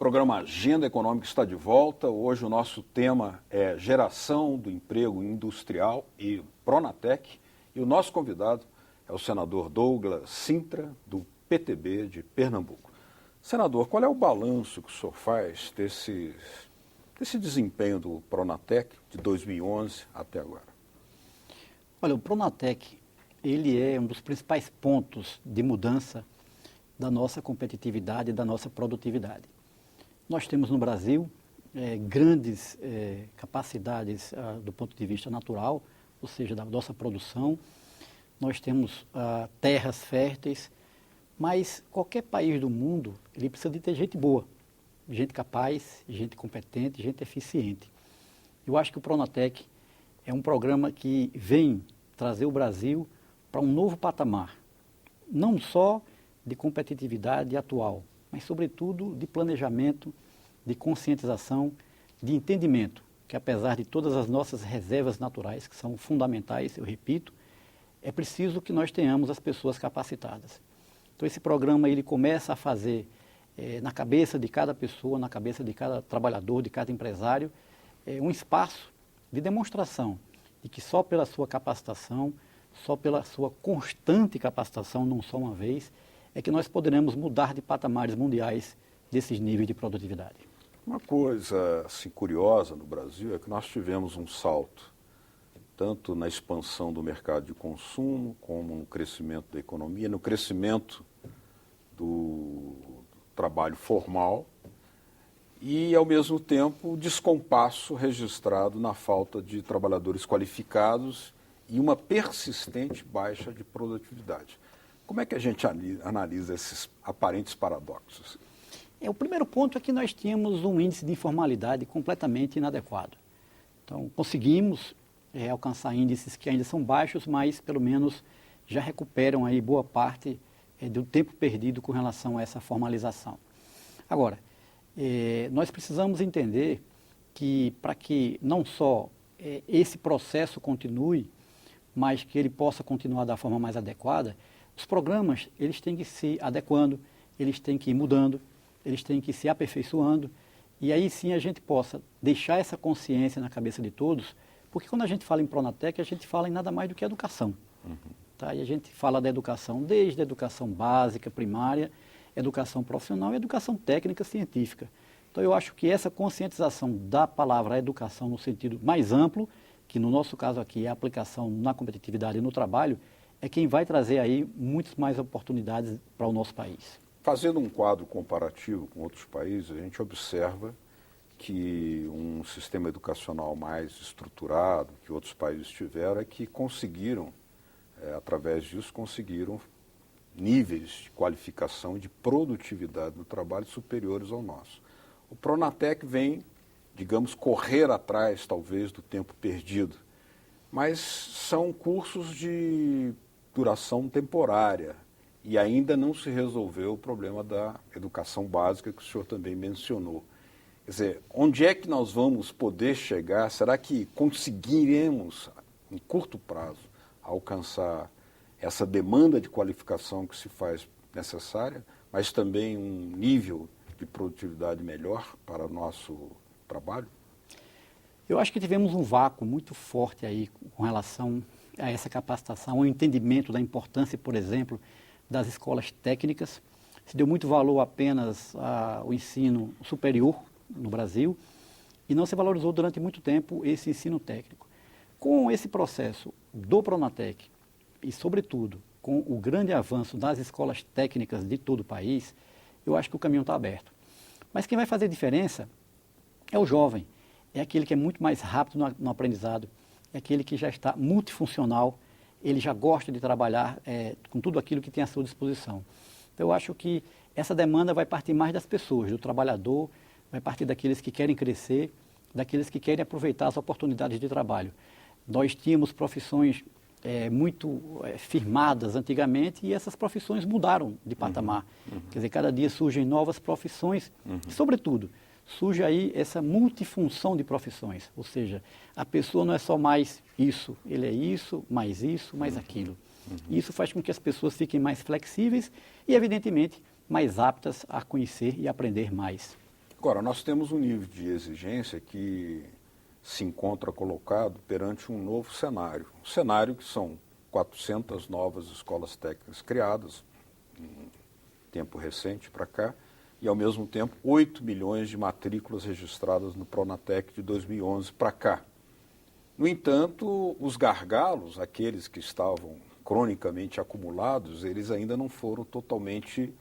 programa Agenda Econômica está de volta. Hoje o nosso tema é geração do emprego industrial e Pronatec. E o nosso convidado é o senador Douglas Sintra, do PTB de Pernambuco. Senador, qual é o balanço que o senhor faz desse desempenho do Pronatec de 2011 até agora? Olha, o Pronatec, ele é um dos principais pontos de mudança da nossa competitividade e da nossa produtividade. Nós temos no Brasil grandes capacidades do ponto de vista natural, ou seja, da nossa produção. Nós temos terras férteis, mas qualquer país do mundo ele precisa de ter gente boa, gente capaz, gente competente, gente eficiente. Eu acho que o Pronatec é um programa que vem trazer o Brasil para um novo patamar, não só de competitividade atual, mas sobretudo de planejamento, de conscientização, de entendimento, que apesar de todas as nossas reservas naturais, que são fundamentais, eu repito, é preciso que nós tenhamos as pessoas capacitadas. Então esse programa ele começa a fazer na cabeça de cada pessoa, na cabeça de cada trabalhador, de cada empresário, um espaço de demonstração de que só pela sua capacitação, só pela sua constante capacitação, não só uma vez, é que nós poderemos mudar de patamares mundiais desses níveis de produtividade. Uma coisa assim, curiosa no Brasil é que nós tivemos um salto, tanto na expansão do mercado de consumo, como no crescimento da economia, no crescimento do trabalho formal e, ao mesmo tempo, o descompasso registrado na falta de trabalhadores qualificados e uma persistente baixa de produtividade. Como é que a gente analisa esses aparentes paradoxos? O primeiro ponto é que nós tínhamos um índice de informalidade completamente inadequado. Então, conseguimos alcançar índices que ainda são baixos, mas pelo menos já recuperam aí boa parte do tempo perdido com relação a essa formalização. Agora, nós precisamos entender que para que não só esse processo continue, mas que ele possa continuar da forma mais adequada, os programas eles têm que se adequando, eles têm que ir mudando, eles têm que ir se aperfeiçoando, e aí sim a gente possa deixar essa consciência na cabeça de todos, porque quando a gente fala em Pronatec, a gente fala em nada mais do que educação. Tá? E a gente fala da educação desde a educação básica, primária, educação profissional e educação técnica científica. Então eu acho que essa conscientização da palavra educação no sentido mais amplo, que no nosso caso aqui é a aplicação na competitividade e no trabalho, é quem vai trazer aí muitas mais oportunidades para o nosso país. Fazendo um quadro comparativo com outros países, a gente observa que um sistema educacional mais estruturado que outros países tiveram é que conseguiram, através disso, conseguiram níveis de qualificação e de produtividade no trabalho superiores ao nosso. O Pronatec vem, digamos, correr atrás, talvez, do tempo perdido, mas são cursos de duração temporária e ainda não se resolveu o problema da educação básica que o senhor também mencionou. Quer dizer, onde é que nós vamos poder chegar? Será que conseguiremos, em curto prazo, alcançar essa demanda de qualificação que se faz necessária, mas também um nível de produtividade melhor para o nosso trabalho? Eu acho que tivemos um vácuo muito forte aí com relação a essa capacitação, ao entendimento da importância, por exemplo, das escolas técnicas. Se deu muito valor apenas ao ensino superior no Brasil e não se valorizou durante muito tempo esse ensino técnico. Com esse processo do Pronatec e, sobretudo, com o grande avanço das escolas técnicas de todo o país, eu acho que o caminho está aberto. Mas quem vai fazer diferença é o jovem, é aquele que é muito mais rápido no aprendizado, é aquele que já está multifuncional, ele já gosta de trabalhar com tudo aquilo que tem à sua disposição. Então, eu acho que essa demanda vai partir mais das pessoas, do trabalhador, vai partir daqueles que querem crescer, daqueles que querem aproveitar as oportunidades de trabalho. Nós tínhamos profissões muito firmadas antigamente e essas profissões mudaram de patamar. Quer dizer, cada dia surgem novas profissões e, sobretudo, surge aí essa multifunção de profissões, ou seja, a pessoa não é só mais isso, ele é isso, mais aquilo. Isso faz com que as pessoas fiquem mais flexíveis e, evidentemente, mais aptas a conhecer e aprender mais. Agora, nós temos um nível de exigência que se encontra colocado perante um novo cenário. Um cenário que são 400 novas escolas técnicas criadas, em tempo recente para cá, e ao mesmo tempo 8 milhões de matrículas registradas no Pronatec de 2011 para cá. No entanto, os gargalos, aqueles que estavam cronicamente acumulados, eles ainda não foram totalmente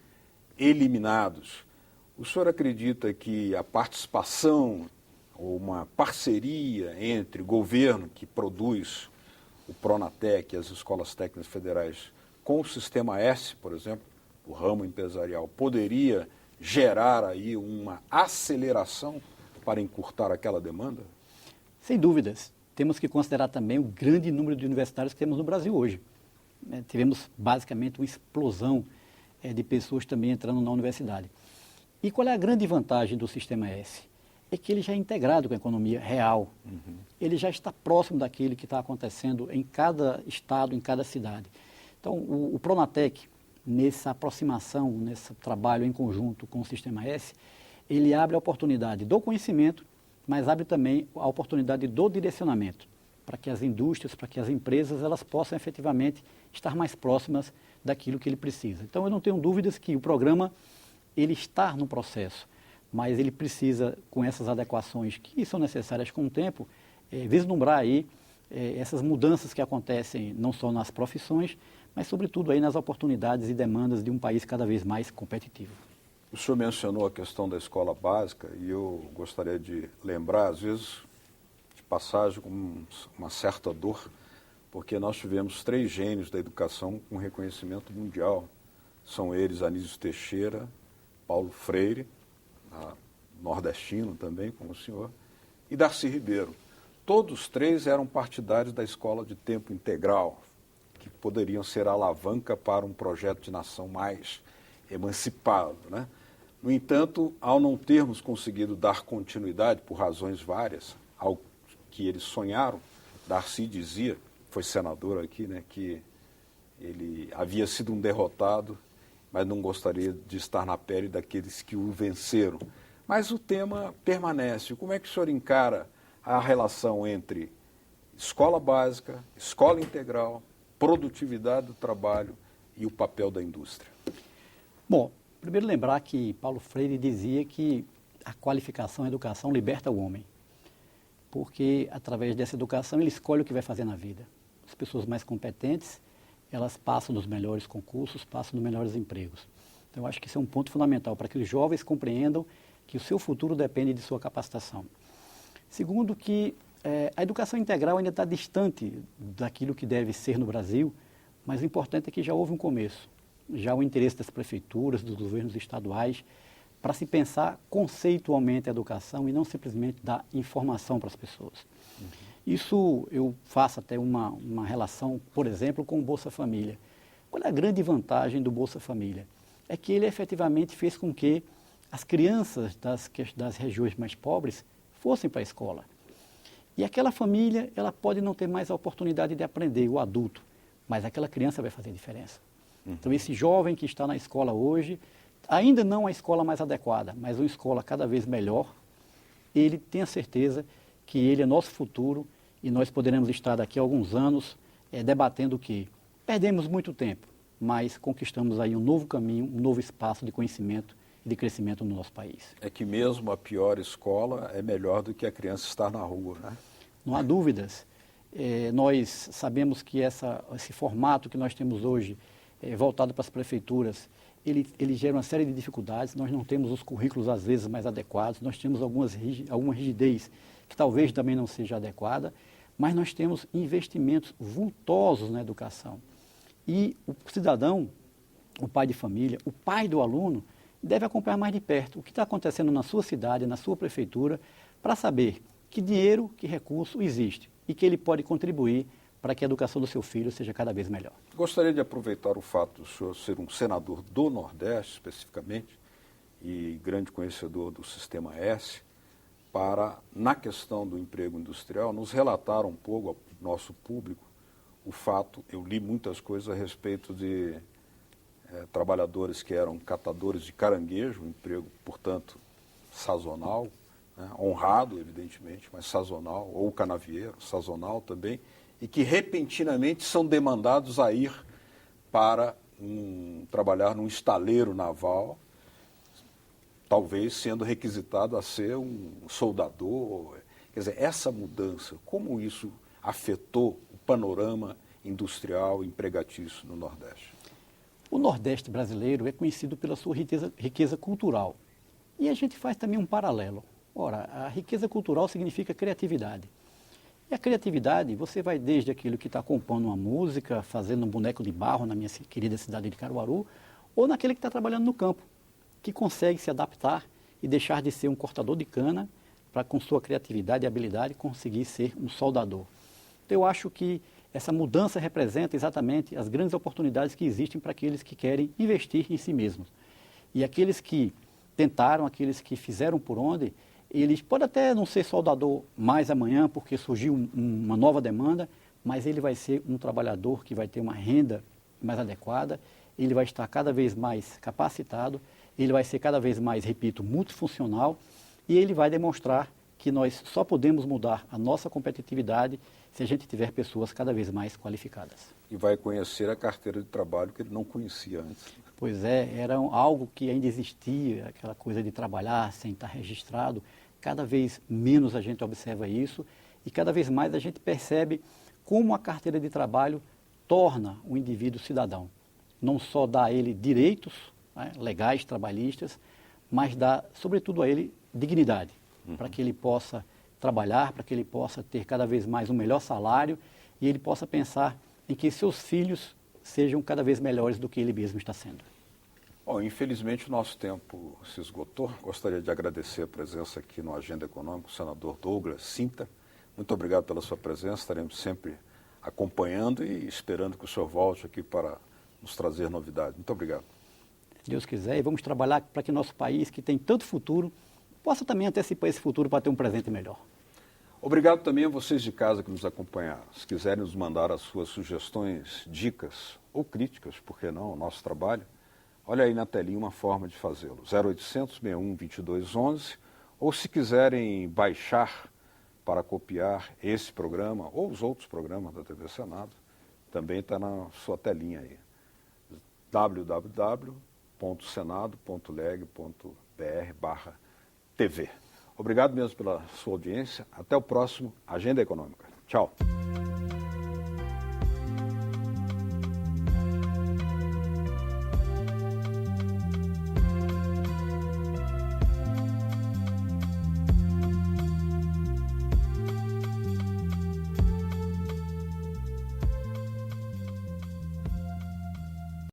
eliminados. O senhor acredita que a participação ou uma parceria entre o governo que produz o Pronatec e as escolas técnicas federais com o Sistema S, por exemplo, o ramo empresarial, poderia gerar aí uma aceleração para encurtar aquela demanda? Sem dúvidas. Temos que considerar também o grande número de universitários que temos no Brasil hoje. Tivemos basicamente uma explosão de pessoas também entrando na universidade. E qual é a grande vantagem do Sistema S? É que ele já é integrado com a economia real. Ele já está próximo daquilo que está acontecendo em cada estado, em cada cidade. Então, o Pronatec, nessa aproximação, nesse trabalho em conjunto com o Sistema S, ele abre a oportunidade do conhecimento, mas abre também a oportunidade do direcionamento, para que as indústrias, para que as empresas, elas possam efetivamente estar mais próximas daquilo que ele precisa. Então, eu não tenho dúvidas que o programa, ele está no processo, mas ele precisa, com essas adequações que são necessárias com o tempo, vislumbrar aí essas mudanças que acontecem não só nas profissões, mas sobretudo aí nas oportunidades e demandas de um país cada vez mais competitivo. O senhor mencionou a questão da escola básica e eu gostaria de lembrar, às vezes, de passagem com uma certa dor, porque nós tivemos 3 gênios da educação com reconhecimento mundial. São eles Anísio Teixeira, Paulo Freire, nordestino também, como o senhor, e Darcy Ribeiro. Todos 3 eram partidários da escola de tempo integral, que poderiam ser alavanca para um projeto de nação mais emancipado, né? No entanto, ao não termos conseguido dar continuidade, por razões várias, ao que eles sonharam, Darcy dizia, foi senador aqui, né, que ele havia sido um derrotado, mas não gostaria de estar na pele daqueles que o venceram. Mas o tema permanece. Como é que o senhor encara a relação entre escola básica, escola integral, produtividade do trabalho e o papel da indústria? Bom, primeiro lembrar que Paulo Freire dizia que a qualificação, a educação liberta o homem, porque através dessa educação ele escolhe o que vai fazer na vida. As pessoas mais competentes, elas passam nos melhores concursos, passam nos melhores empregos. Então, eu acho que isso é um ponto fundamental para que os jovens compreendam que o seu futuro depende de sua capacitação. Segundo, que a educação integral ainda está distante daquilo que deve ser no Brasil, mas o importante é que já houve um começo. Já o interesse das prefeituras, dos governos estaduais, para se pensar conceitualmente a educação e não simplesmente dar informação para as pessoas. Isso eu faço até uma relação, por exemplo, com o Bolsa Família. Qual é a grande vantagem do Bolsa Família? É que ele efetivamente fez com que as crianças das regiões mais pobres fossem para a escola. E aquela família, ela pode não ter mais a oportunidade de aprender, o adulto, mas aquela criança vai fazer diferença. Então, esse jovem que está na escola hoje, ainda não a escola mais adequada, mas uma escola cada vez melhor, ele tem a certeza que ele é nosso futuro e nós poderemos estar daqui a alguns anos debatendo que perdemos muito tempo, mas conquistamos aí um novo caminho, um novo espaço de conhecimento e de crescimento no nosso país. É que mesmo a pior escola é melhor do que a criança estar na rua, né? Não há dúvidas. Nós sabemos que esse formato que nós temos hoje, voltado para as prefeituras, ele gera uma série de dificuldades. Nós não temos os currículos, às vezes, mais adequados, nós temos alguma rigidez que talvez também não seja adequada, mas nós temos investimentos vultosos na educação. E o cidadão, o pai de família, o pai do aluno, deve acompanhar mais de perto o que está acontecendo na sua cidade, na sua prefeitura, para saber que dinheiro, que recurso existe e que ele pode contribuir para que a educação do seu filho seja cada vez melhor. Gostaria de aproveitar o fato do senhor ser um senador do Nordeste, especificamente, e grande conhecedor do Sistema S, para, na questão do emprego industrial, nos relatar um pouco ao nosso público o fato, eu li muitas coisas a respeito de trabalhadores que eram catadores de caranguejo, um emprego, portanto, sazonal, né, honrado, evidentemente, mas sazonal, ou canavieiro, sazonal também, e que repentinamente são demandados a ir para trabalhar num estaleiro naval, talvez sendo requisitado a ser um soldador. Quer dizer, essa mudança, como isso afetou o panorama industrial empregatício no Nordeste? O Nordeste brasileiro é conhecido pela sua riqueza cultural. E a gente faz também um paralelo. Ora, a riqueza cultural significa criatividade. E a criatividade, você vai desde aquilo que está compondo uma música, fazendo um boneco de barro na minha querida cidade de Caruaru, ou naquele que está trabalhando no campo, que consegue se adaptar e deixar de ser um cortador de cana para, com sua criatividade e habilidade, conseguir ser um soldador. Então, eu acho que essa mudança representa exatamente as grandes oportunidades que existem para aqueles que querem investir em si mesmos. E aqueles que tentaram, aqueles que fizeram por onde, eles podem até não ser soldador mais amanhã, porque surgiu uma nova demanda, mas ele vai ser um trabalhador que vai ter uma renda mais adequada, ele vai estar cada vez mais capacitado, ele vai ser cada vez mais, repito, multifuncional, e ele vai demonstrar que nós só podemos mudar a nossa competitividade se a gente tiver pessoas cada vez mais qualificadas. E vai conhecer a carteira de trabalho que ele não conhecia antes. Pois é, era algo que ainda existia, aquela coisa de trabalhar sem estar registrado. Cada vez menos a gente observa isso e cada vez mais a gente percebe como a carteira de trabalho torna o indivíduo cidadão. Não só dá a ele direitos, né, legais, trabalhistas, mas dá, sobretudo, a ele dignidade, para que ele possa trabalhar, para que ele possa ter cada vez mais um melhor salário e ele possa pensar em que seus filhos sejam cada vez melhores do que ele mesmo está sendo. Bom, infelizmente o nosso tempo se esgotou. Gostaria de agradecer a presença aqui no Agenda Econômica, o senador Douglas Sinta. Muito obrigado pela sua presença, estaremos sempre acompanhando e esperando que o senhor volte aqui para nos trazer novidades. Muito obrigado. Se Deus quiser, e vamos trabalhar para que nosso país, que tem tanto futuro, possa também antecipar esse futuro para ter um presente melhor. Obrigado também a vocês de casa que nos acompanharam. Se quiserem nos mandar as suas sugestões, dicas ou críticas, por que não, ao nosso trabalho, olha aí na telinha uma forma de fazê-lo. 0800 61 22 11, ou se quiserem baixar para copiar esse programa ou os outros programas da TV Senado, também está na sua telinha aí. www.senado.leg.br/TV. Obrigado mesmo pela sua audiência. Até o próximo Agenda Econômica. Tchau.